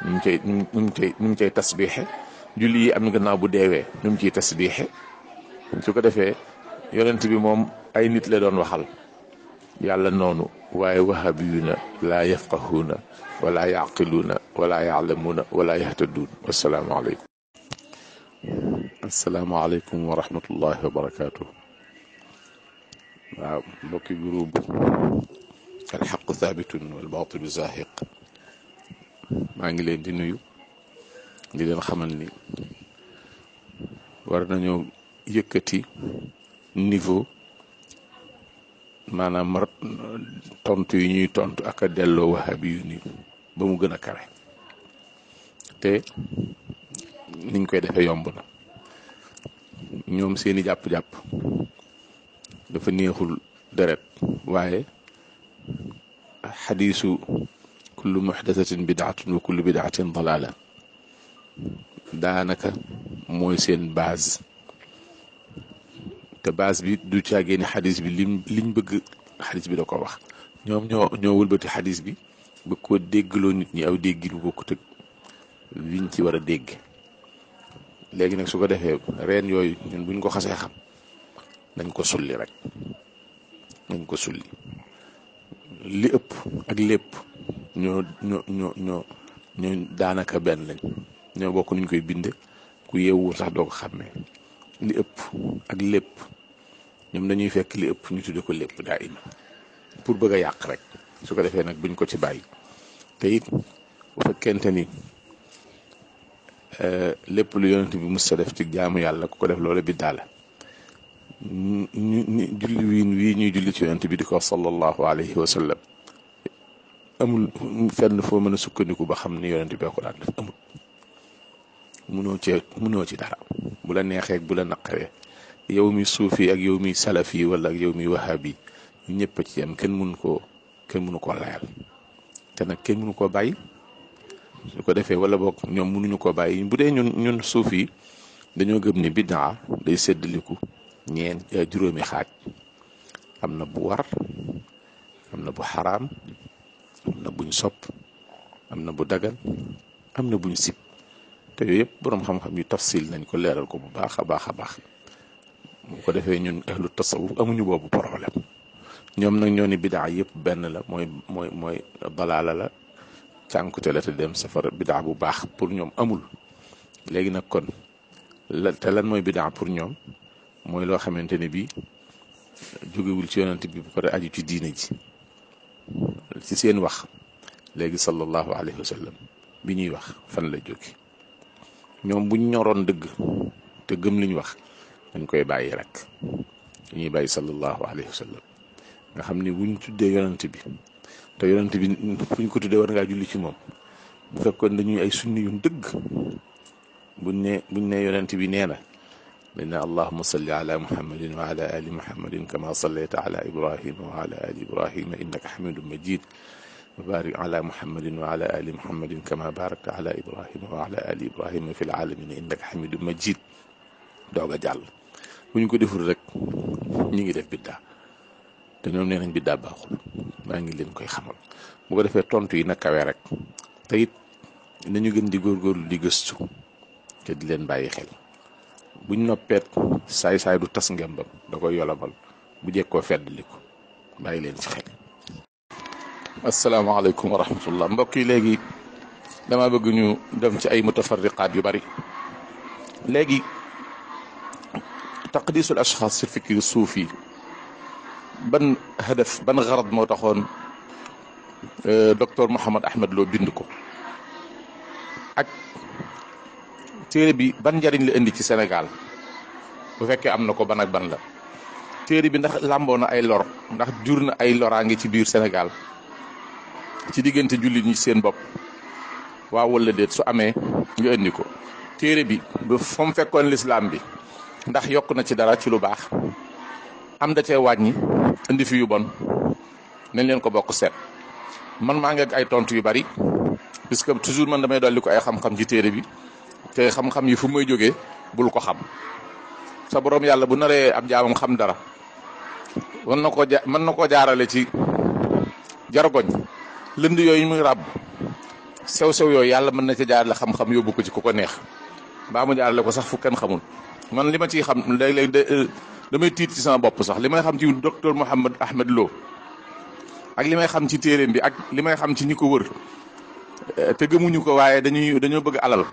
nu mu cay tasbixe julli yi am gannaaw bu deewee nu mu ciy tasbixe su ko defee yonent bi moom ay nit la doon waxal yàlla noonu waaye wahabiyuna laa yafqahuuna wala yaqiluuna wala yaalamuuna wala yahtaduun asalaamaaleykum wa rahmatullahi wa barakaatu. waaw mbokki groupe alxaqu thabitun wal baatilu zaahiq maa ngi leen di nuyu di leen xamal ni war nañoo yëkkati niveau maanaam tontu yi ñuy tontu ak a delloo wahabi yu ni ba mu gën a kawe te niñ koy defee yomb na ñoom seeni jàpp-jàpp dafa neexul deret waaye xadiisu kullu muxdasatin bidaatun wa kullu bidaatin dalaala daanaka mooy seen base te base bi du caagee ni xadis bi liñ bëgg xadis bi da ko wax ñoom ñoo wëlbati xadis bi bëgg ko déggloo nit ñi aw déggi bu bokkut ak liñ ci war a dégg léegi nag su ko defee reen yooyu ñun buñ ko xasee xam nañ ko sulli rek nañ ko sulli li ëpp ak lépp ñoo daanaka benn lañ ñoo bokk nuñ koy binde ku yeewul sax doo ko xàmmee li ëpp ak lépp ñoom dañuy fekk li ëpp ñu tudde ko lépp daa ima pour bëgg a yàq rek su ko defee nag buñ ko ci bàyyi te it bu fekkente ni lépp lu yonent bi mus sa def ci jaamu yàlla ku ko def loolu biddaa la ñu julli wii ñuy julli ci yonent bi di ko sallallahu alayhi wa sallam amul fenn foo mën a sukkandiku ba xam ni yonent bee ko daan def amul. munoo ci dara bu la neexee bu la naqaree yow mi suufi ak yow mi salafi wala ak yow mi wahabi ñëpp a ci yam kenn mënu koo layal te nag kenn mënu koo bàyyi su ko defee wala boog ñoom mënuñu koo bàyyi bu dee ñun suufi dañoo gëm ni bidaa day séddaliku juróomi xaaj am na bu war am na bu xaraam am na buñ sopp am na bu dagan am na buñ sib te yooyu yëpp boroom xam-xam yu tafsil nañ ko leeral ko bu baax a baax a baax bu ko defee ñun ahlu tasawuf amuñu boobu problème ñoom nag ñoo ni bidaa yëpp benn la mooy dalaala la cànkute la te dem safara bidaa bu baax pour ñoom amul. léegi nag kon lan mooy bidaa pour ñoom mooy loo xamante ne bii jógewul ci yonent bi bu pare aju ci diine ji ci seen wax léegi sallallahu alayhi wa sallam bi ñuy wax fan la jóge ñoom buñ ñoroon dëgg te gëm liñ wax dañ koy bàyyi rek dañuy bàyyi sallallahu alayhi wa sallam nga xam ni buñ tuddee yonent bi te yonent bi fuñ ko tuddee war ngaa julli ci moom bu fekkoon dañuy ay sunni yu dëgg buñ ne yonent bi nee na dañ na allahumma salli ala muhammadin wa ala ali muhammadin kama sallayta ala ibrahima wa ala ali ibrahima innaka hamidun majid wa barik ala muhammadin wa ala ali muhammadin kama barakta ala ibrahima wa ala ali ibrahima fi alamin innaka hamidun majid doog a jàll bu ñu ko deful rek ñu ngi def biddaa te ñoom nee nañ biddaa baaxul maa ngi leen koy xamal bu ko defee tontu yi na kawe rek te it nañu gën di góorgóorlu di gëstu te di leen bàyyi xel buñ noppeet saay-saay du tas ngembam da koy yolobal bu jekkoo feddli ko bàyyi leen ci xel. asalaamaaleykum wa rahmatullah mbokk yi léegi dama bëgg ñu dem ci ay mutafarriqaat yu bari léegi taqdisul ashxaas ci fikri suufi ban hadaf ban garad moo taxoon docteur Mouhamed Ahmed Lo bind ko ak téere bi ban njariñ la indi ci Sénégal bu fekkee am na ko ban ak ban la téere bi ndax làmboo na ay lor ndax jur na ay loraange ci biir Sénégal ci diggante jullit ñi seen bopp waaw wala déet su amee nga indi ko téere bi ba fa mu fekkoon lislaam bi ndax yokk na ci dara ci lu baax am da cee wàññi indi fi yu bon nañ leen ko bokk seet man maa ngi ak ay tontu yu bari puisque toujours man damay dolli ko ay xam-xam ci téere bi te xam-xam yi fu muy jógee bul ko xam sa borom yàlla bu naree ab jaamam xam dara mën na koo jaarale ci jargoñ lënd yooyu muy ràbb sew-sew yooyu yàlla mën na ca jaarale xam-xam yóbbu ko ci ku ko neex mbaa mu jaarale ko sax fu kenn xamul man li ma ciy xam léeg-léeg damay tiit ci sama bopp sax li may xam ci docteur Mouhamed Ahmed Lo ak li may xam ci téeréem bi ak li may xam ci ñi ko wër te gëmuñu ko waaye dañoo bëgg alal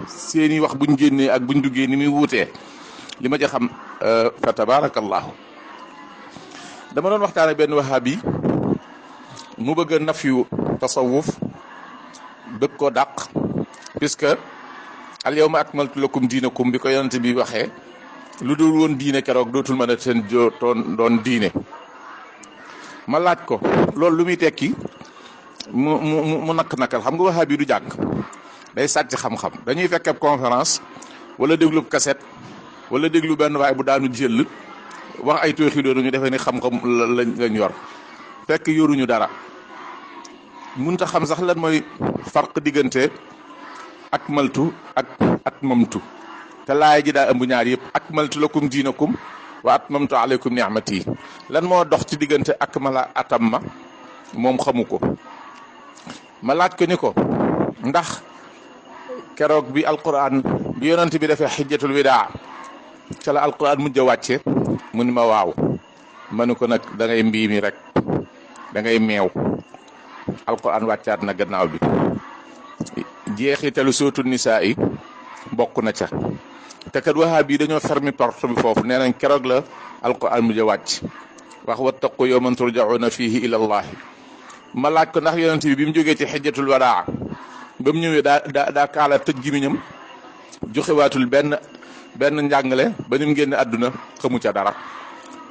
seeni wax buñ génnee ak buñ duggee ni muy wuutee li ma ci xam fa tabarakallahu dama doon waxtaan ak benn wahabi mu bëgg a nafyu tasawuf bëgg ko dàq puisque al yawma akmaltu lakum diinakum bi ko yonent bi waxee lu dul woon diine keroog dootul mën a seen doon diine ma laaj ko loolu lu muy tekki mu nakk-nakkal xam nga wahabi du jàng day sàcc xam-xam dañuy fekkee conférence wala déglu cassette wala déglu benn waay bu daanu jël wax ay tooxi doonu ñu defee ni xam-xam lañ yor fekk yoruñu dara mënut a xam sax lan mooy farq diggante ak maltu ak mamtu te laay ji daa ëmb ñaar yëpp ak maltu lakum diinakum wa atmamtu alaykum ni'mati lan moo dox ci diggante ak mala atam ma moom xamu ko ma laaj ko ni ko ndax keroog bi alquran bi yonent bi defee xijjatul widaa ca la alquran mujj a wàcce mu ni ma waaw ma ni ko nag da ngay mbii mi rek da ngay meew alquran wàccaat na gannaaw bi jeexitalu sootu nisaa yi bokk na ca te kat wahaab yi dañoo fermi porte bi foofu nee nañ keroog la alquran mujj a wàcc wax wattaqu yawman turja'una fihi ila allahi ma laaj ko ndax yonent bi mu jógee ci xijjatul wadaa ba mu ñëwee daa kaala tëj gimiñam joxewaatul benn njàngale ba ni mu génne àdduna xamu ca dara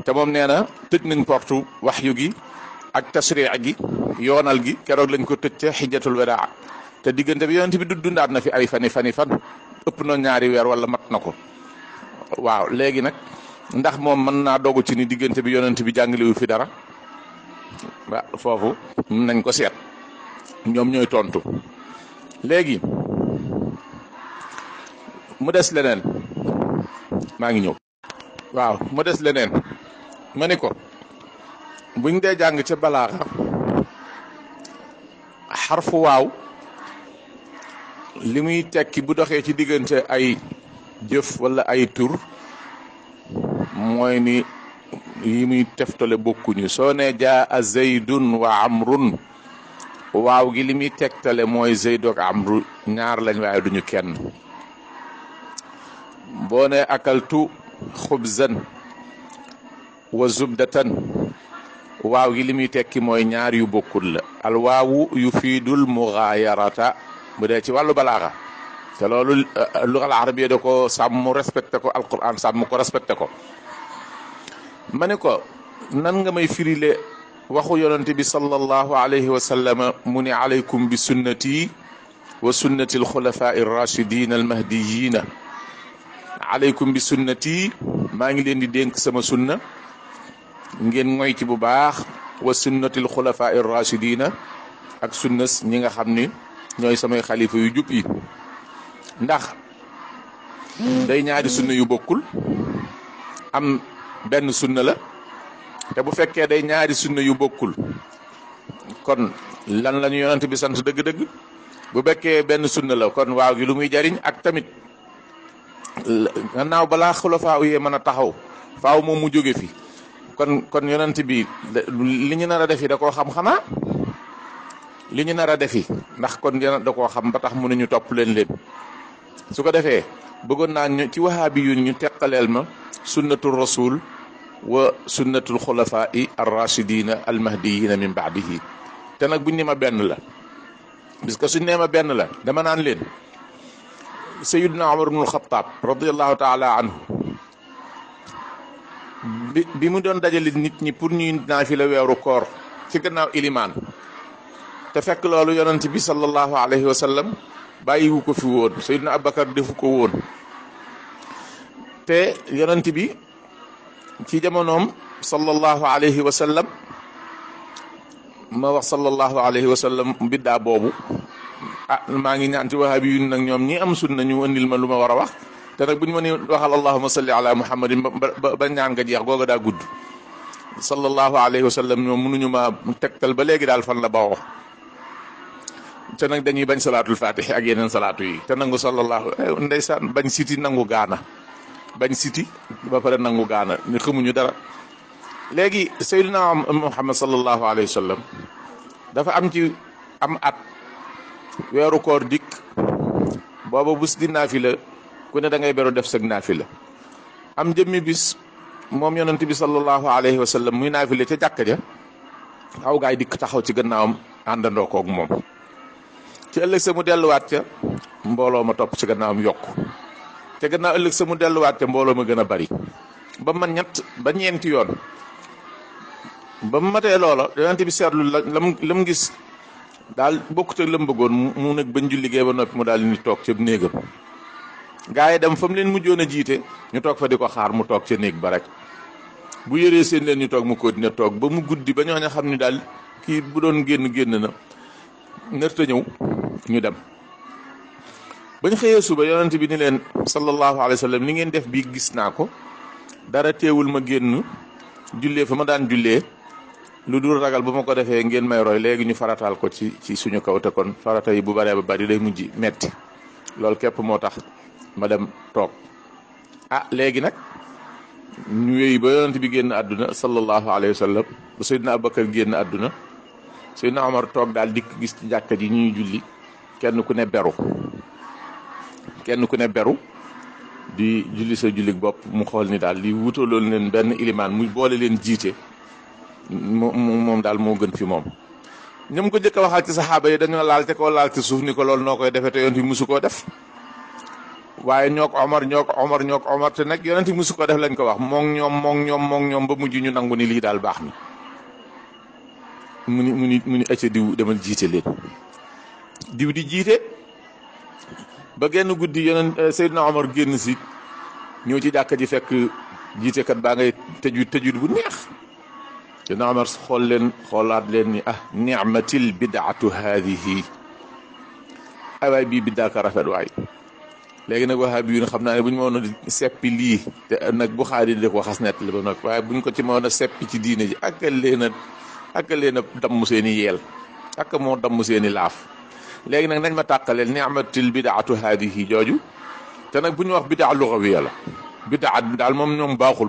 te moom nee na tëj nañ portu waxyu gi ak tasriix gi yoonal gi keroog lañ ko tëj ca xijjatul wadaa te diggante bi yonent bi dundaat na fi ay fan ëpp na ñaari weer wala mat na ko. waaw léegi nag ndax moom mën naa dogu ci ni diggante bi yonent bi jàngalewu fi dara foofu nañ ko seet ñoom ñooy tontu. léegi mu des leneen maa ngi ñëw. waaw mu des leneen ma ni ko buñ dee jàng ca balaaxa xarfu waaw li muy tekki bu doxee ci diggante ay jëf wala ay tur mooy ni yi muy teftale bokkuñu. soo ne jaa zaydun wa amrun waaw gi li muy tegtale mooy zayd ak amru ñaar lañ waaye duñu kenn. boo ne akaltu xubzan wa zubdatan waaw gi li muy tekki mooy ñaar yu bokkul la. al waawu yufiidul mugaayarata bu dee ci wàllu balaaxa te loolu lugal arabiya da ko sàmm respecté ko alquran sàmm ko respecté ko. ma ne ko nan nga may firile waxu yonente bi sallallahu alayhi wa sallam mu ne alaykum bi sunnati wa sunnati alxulafai arrachidin almahdiyina. alaykum bi sunnati maa ngi leen di dénk sama sunna ngeen ngoy ci bu baax wa sunnati alxulafai arrachidina ak sunnas ñi nga xam ni ñooy samay xalifa yu jub yi. ndax day ñaari sunna yu bokkul am benn sunna la te bu fekkee day ñaari sunna yu bokkul kon lan la ñu yonent bi sant dëgg-dëgg. bu fekkee benn sunna la kon waaw gi lu muy jariñ ak tamit gannaaw balaa xulafaa yee mën a taxaw faaw moom mu jóge fi kon yonent bi li ñu nar a defi da koo xam xanaa li ñu nar a defi ndax kon da koo xam ba tax mënuñu topp leen su ko defee bëggoon naa ñu ci wahaabi yu ñu teqaleel ma sunnatul rasul wa sunnatul xulafaa'i arrachidina almahdiyina min baadihi. te nag buñ ne ma benn la parce que suñ nee ma benn la dama naan leen sayiduna Umar ibnul Xattaab radiallahu taala anhu bi mu doon dajale nit ñi pour ñuy naafila weeru koor ci gannaaw ilimaan te fekk loolu yonent bi sallallahu alayhi wa sallam bàyyiwu ko fi woon sayiduna Abubakar defu ko woon te yonent bi ci jamonoom sallallahu alayhi wa sallam ma wax sallallahu alayhi wa sallam biddaa boobu maa ngi ñaan ci wahaabi yu nag ñoom ñi am sunna ñu andil ma lu ma war a wax te nag bu ñu mënee waxal allahumma salli ala muhammadin ba ñaan nga jeex googa daa gudd. sallallahu alayhi wa sallam ñoom mënuñu ma tegtal ba léegi daal fan la bawoo te nag dañuy bañ salaatul fatih ak yeneen salaatu yi te nangu sallallahu ndeysaan bañ siti nangu gaana bañ siti ba pare nangu gaana ñu xamuñu dara. léegi sayyidina muhammad sallallahu alayhi wa sallam dafa am ci am at weeru koor dikk booba bus di naafila ku ne da ngay beru def sag naafila am jëmmi bis moom yonent bi sallallahu alayhi wa sallam muy naafila ca jàkka ja xaw gaay dikk taxaw ci gannaawam àndandoo koog moom ci ëllëg sa mu delluwaat ca mbooloo ma topp ci gannaawam yokk te gannaaw ëllëg sa mu delluwaat ca mbooloo ma gën a bari ba man ñett ba ñeenti yoon ba mu matee loola yonent bi seetlu lam gis daal bokkut ak lam bëggoon mu nag bañ julli gee ba noppi mu daal di toog ca néegam gaa yi dem fa mu leen mujjoon a jiite ñu toog fa di ko xaar mu toog ca néeg ba rek bu yëree seen leen ñu toog mu continué toog ba mu guddi ba ñooñu xam ni daal kii bu doon génn na nërta ñëw ñu dem. bañ xëyee suba yonent bi ni leen sallallahu alayhi wa sallam li ngeen def bii gis naa ko dara teewul ma génn jullee fa ma daan jullee lu dul ragal bu ma ko defee ngeen may roy léegi ñu farataal ko ci suñu kaw te kon farata yi bu baree ba bari day mujj metti loolu képp moo tax ma dem toog. léegi nag ñu wéy ba yonent bi génn àdduna sallallahu alayhi wa sallam ba Seydina Abubakar génn àdduna Seydina Omar toog daal dikk gis ci jàkka ji ñuy julli kenn ku ne beru di julli sa jullik bopp mu xool ni daal li wutaloon leen benn ilimaan mu boole leen jiite moom daal moo gën fi moom. ñoom ko jëkk a waxal ci saxaaba yi dañoo laal te koo laal ci suuf ni ko loolu noo koy defee te yonent bi musu koo def waaye ñoo ko Omar te nag yonent bi musu koo def lañ ko wax moom ñoom ba mujj ñu nangu ni lii daal baax na mu ni acca diw demal jiite leen diw di jiite ba genn guddi yeneen Seydina Omar génn si ñëw ci jàkka ji fekk jiitekat baa ngay tëju bu neex Seydina Omar xoolaat leen ni ni'matil bid'atu haadihi ay waay bii biddaa ka rafet waay léegi nag wahabi yu xam naa ne bu ñu mënoon a seppi lii te nag Buxaari di ko xas nettali ba nag waaye buñ ko ci mënoon a seppi ci diine ji ak leen a damm seen i yeel ak moo damm seen i laaf léegi nag nañ ma tàqaleel ni'matil bidaatu haadihi jooju te nag bu ñu wax bidaa lugawiya la bidaa daal moom ñoom baaxul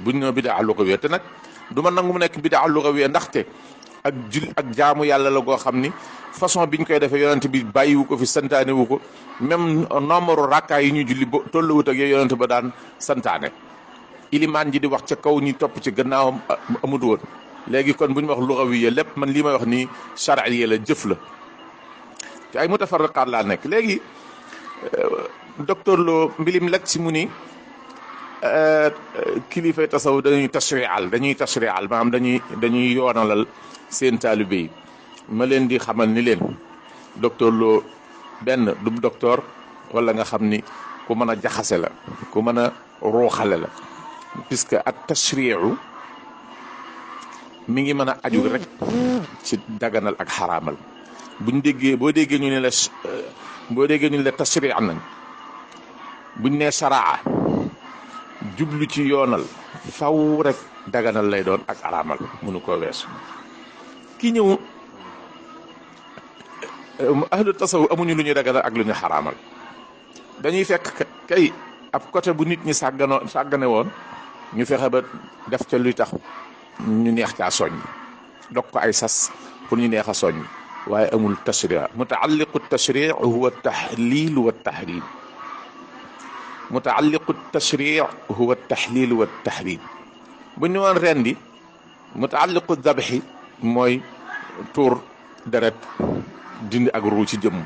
bu ñu nee bidaa lugawiya te nag du ma nangu mu nekk bidaa lugawiya ndaxte ak jaamu yàlla la goo xam ni façon biñ koy defee yonent bi bàyyiwu ko fi santaane wu ko même nombre rakkaa yi ñu julli ba tolluwut ak yonent ba daan santaane ilimaan ji di wax ca kaw ñi topp ci gannaawam amut woon léegi kon bu ñu wax lugawiya lépp man lii may wax nii shar'iyya la jëf la te ay mutafarriqaat laa nekk léegi docteur Lo mbilim lak si mu ni kilifay tasaw dañuy tashri'al maanaam dañuy yoonalal seen taalibe yi ma leen di xamal ni leen docteur Lo benn du docteur wala nga xam ni ku mën a jaxase la ku mën a ruuxale la puisque ak tashri'u mi ngi mën a aju rek ci daganal ak xaraamal boo déggee ñu ne la tashri' nañ buñ nee sharaa jublu ci yoonal faw rek daganal lay doon ak xaraamal mënu koo weesu ki ñëw ahlu tasawuf amuñu lu ñuy daganal ak lu ñu xaraamal dañuy fekk kay ab côté bu nit ñi sàggane woon ñu fexe ba def ca luy tax ñu neex caa soññ dog ko ay sas pour ñu neex a soññ waaye amul tashri' mutaalliqu tashri' huwa tahlil wa tahrim mutaalliqu tashri' huwa tahlil wa tahrim bu ñu woon rendi mutaalliqu dabhi mooy tuur deret dindi ak ruu ci jëmm